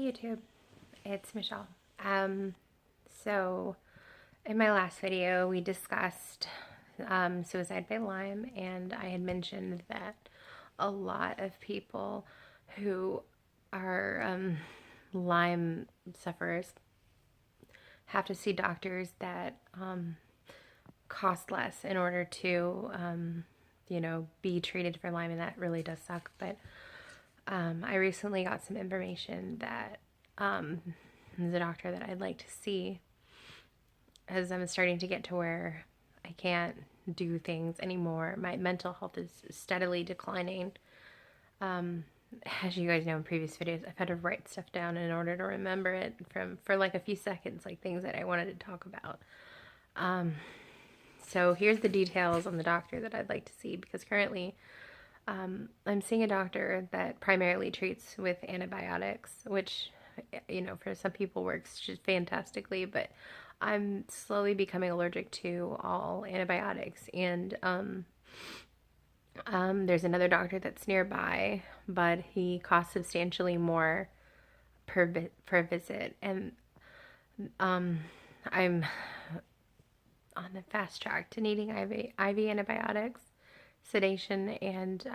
YouTube, it's Michelle. So in my last video we discussed suicide by Lyme, and I had mentioned that a lot of people who are Lyme sufferers have to see doctors that cost less in order to be treated for Lyme, and that really does suck. But I recently got some information that there's a doctor that I'd like to see, as I'm starting to get to where I can't do things anymore. My mental health is steadily declining. As you guys know in previous videos, I've had to write stuff down in order to remember it for like a few seconds, like things that I wanted to talk about. So here's the details on the doctor that I'd like to see, because currently I'm seeing a doctor that primarily treats with antibiotics, which, for some people works just fantastically, but I'm slowly becoming allergic to all antibiotics. And there's another doctor that's nearby, but he costs substantially more per visit. And I'm on the fast track to needing IV antibiotics, sedation, and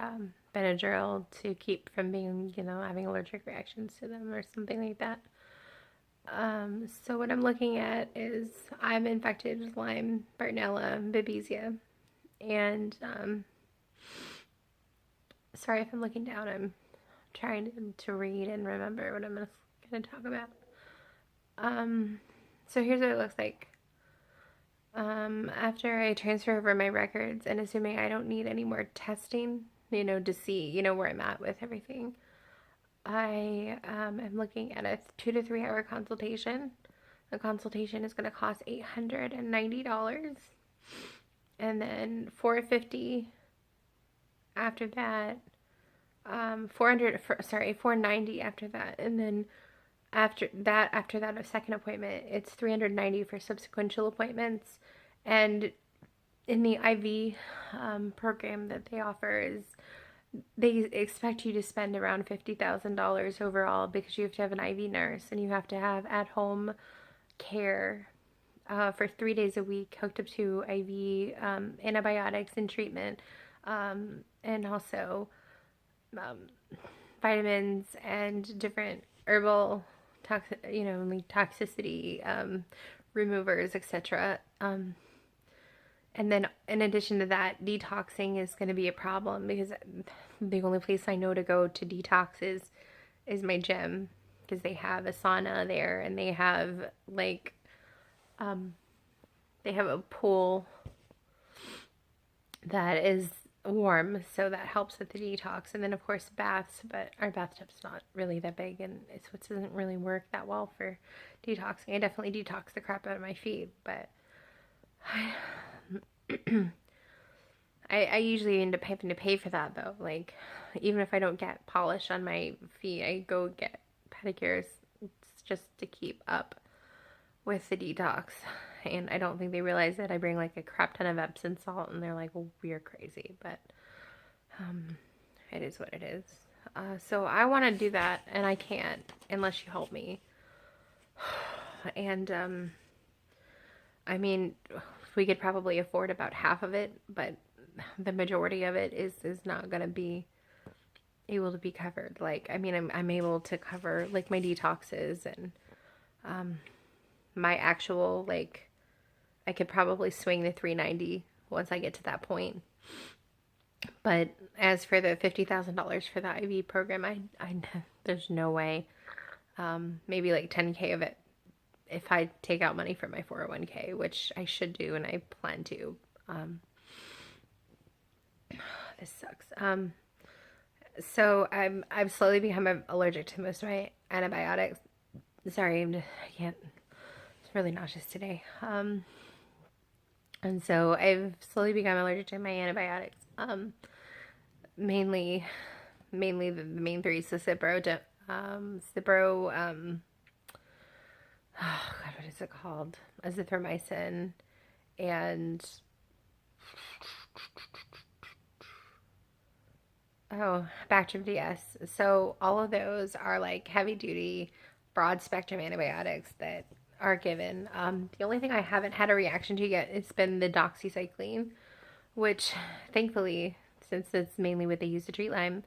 Benadryl to keep from being, having allergic reactions to them or something like that. So what I'm looking at is I'm infected with Lyme, Bartonella, Babesia, and sorry if I'm looking down. I'm trying to read and remember what I'm going to talk about. So here's what it looks like. After I transfer over my records, and assuming I don't need any more testing, to see, where I'm at with everything, I am looking at a 2 to 3 hour consultation. The consultation is going to cost $890, and then $450 after that. $490 after that, and then after that a second appointment, it's $390 for subsequential appointments. And in the IV program that they offer, is they expect you to spend around $50,000 overall, because you have to have an IV nurse and you have to have at-home care for 3 days a week, hooked up to IV antibiotics and treatment, and also vitamins and different herbal toxicity removers, etc. And then in addition to that, detoxing is going to be a problem, because the only place I know to go to detox is my gym, because they have a sauna there, and they have they have a pool that is warm, so that helps with the detox. And then of course baths, but our bathtub's not really that big, and it doesn't really work that well for detoxing. I definitely detox the crap out of my feet, but I usually end up having to pay for that, though. Like, even if I don't get polish on my feet, I go get pedicures. It's just to keep up with the detox. And I don't think they realize that I bring like a crap ton of Epsom salt, and they're like, well, we're crazy. But it is what it is. So I want to do that, and I can't unless you help me. And I mean, we could probably afford about half of it, but the majority of it is not going to be able to be covered. Like, I mean, I'm able to cover like my detoxes and my actual, like, I could probably swing the $390 once I get to that point. But as for the $50,000 for the IV program, I there's no way. Maybe like $10K of it if I take out money from my 401k, which I should do, and I plan to. This sucks. So I've slowly become allergic to most of my antibiotics. Sorry, I can't. It's really nauseous today. And so I've slowly become allergic to my antibiotics. Mainly the main three: so Cipro, oh God, what is it called? Azithromycin, and Bactrim DS. So all of those are like heavy duty broad spectrum antibiotics that are given. The only thing I haven't had a reaction to yet has been the doxycycline, which thankfully, since it's mainly what they use to treat Lyme,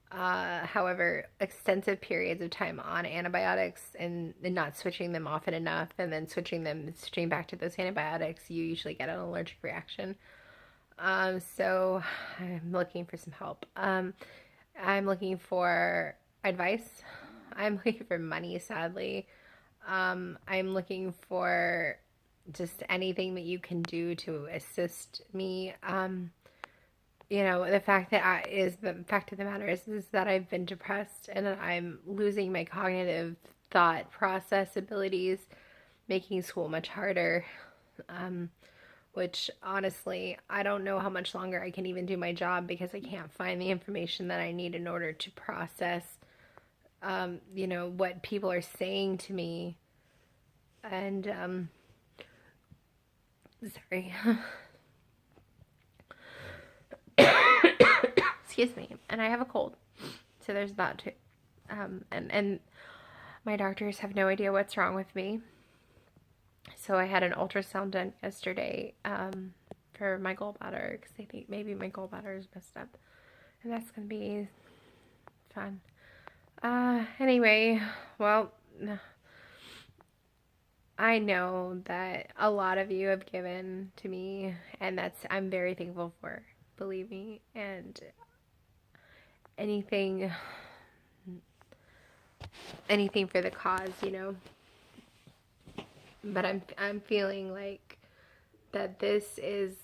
however, extensive periods of time on antibiotics and not switching them often enough and then switching back to those antibiotics, you usually get an allergic reaction. So I'm looking for some help. I'm looking for advice. I'm looking for money, sadly. I'm looking for just anything that you can do to assist me. The fact of the matter is that I've been depressed and I'm losing my cognitive thought process abilities, making school much harder. Which honestly, I don't know how much longer I can even do my job because I can't find the information that I need in order to process, what people are saying to me. And, sorry. Excuse me. And I have a cold. So there's that too. And my doctors have no idea what's wrong with me. So I had an ultrasound done yesterday for my gallbladder because they think maybe my gallbladder is messed up. And that's going to be fun. Anyway, well, I know that a lot of you have given to me, and I'm very thankful for, believe me. And anything for the cause, But I'm feeling like that this is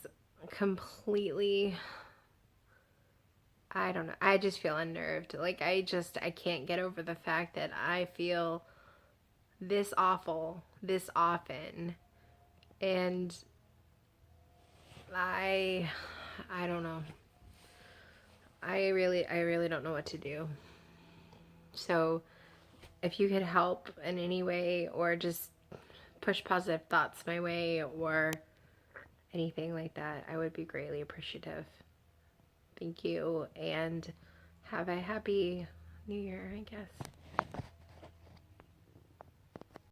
completely, I don't know. I just feel unnerved. Like I can't get over the fact that I feel this awful this often, and I don't know. I really don't know what to do. So if you could help in any way, or just push positive thoughts my way, or anything like that, I would be greatly appreciative. Thank you, and have a happy New Year, I guess.